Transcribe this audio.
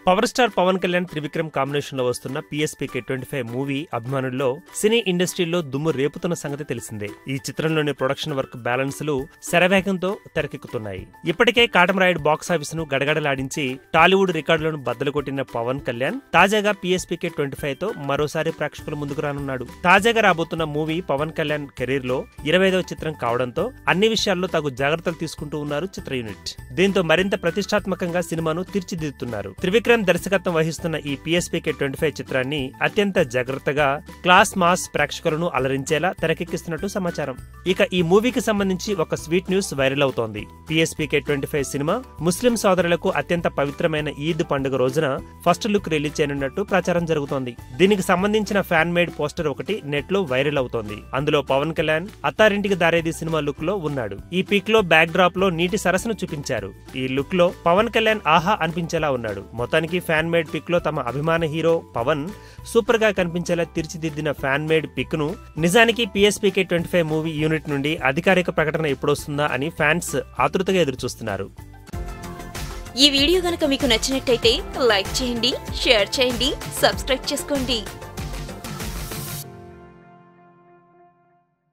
Power star Pawan Kalyan Trivikram combination లో వస్తున్న PSPK 25 movie అభిమానుల్లో సినీ ఇండస్ట్రీలో దుమ్ము రేపుతున్న సంగతి తెలిసిందే. ఈ చిత్రంలోని ప్రొడక్షన్ వర్క్ బ్యాలెన్స్లు శరవేగంతో తెరకెక్కుతున్నాయి. ఇప్పటికే కాటమరాయుడు బాక్సాఫీస్ ను గడగడలాడించి టాలీవుడ్ రికార్డులను బద్దలు కొట్టిన పవన్ కళ్యాణ్ తాజాగా PSPK 25 తో మరోసారి ప్రేక్షకుల ముందుకు రానున్నాడు. తాజాగా రాబోతున్న మూవీ పవన్ కళ్యాణ్ కెరీర్ లో 25వ చిత్రం కావడంతో అన్ని విషయాల్లో తగు జాగ్రత్తలు తీసుకుంటూ ఉన్నారు చిత్ర యూనిట్. దీంతో మరింత ప్రతిష్టాత్మకంగా సినిమాను తీర్చిదిద్దుతున్నారు. త్రివిక్రమ్ దర్శకత్వం వహిస్తున్న ఈ PSPK 25 చిత్రాన్ని అత్యంత జాగ్రత్తగా క్లాస్ మాస్ ప్రేక్షకులను అలరించేలా తెరకెక్కిస్తున్నట్టు సమాచారం. ఇక ఈ మూవీకి సంబంధించి ఒక స్వీట్ న్యూస్ వైరల్ అవుతోంది. PSPK 25 సినిమా ముస్లిం సోదరులకు అత్యంత పవిత్రమైన ఈద్ పండుగ రోజున ఫస్ట్ లుక్ రిలీజ్ చేయనున్నట్టు ప్రచారం జరుగుతోంది. దీనికి సంబంధించిన ఫ్యాన్ మేడ్ పోస్టర్ ఒకటి నెట్ లో వైరల్ అవుతోంది. అందులో పవన్ కళ్యాణ్ అత్తారింటికి దారేది సినిమా లుక్ లో ఉన్నాడు. ఈ పిక్ లో బ్యాక్ డ్రాప్ లో నీటి సరస్సును చూపించారు. ఈ లుక్ లో పవన్ కళ్యాణ్ ఆహా అనిపించేలా ఉన్నాడు. మొత్తానికి ఫ్యాన్ మేడ్ పిక్ లో తమ అభిమాన హీరో పవన్ సూపర్ గా కనిపించేలా తీర్చిదిద్దిన ఫ్యాన్ మేడ్ పిక్ ను నిజానికి PSPK 25 మూవీ యూనిట్ నుండి అధికారిక ప్రకటన ఎప్పుడొస్తుందా అని ఫ్యాన్స్ ఆతృతగా ఎదురుచూస్తున్నారు. ఈ వీడియో గనుక మీకు నచ్చినట్టయితే లైక్ చేయండి, షేర్ చేయండి, సబ్స్క్రైబ్ చేసుకోండి.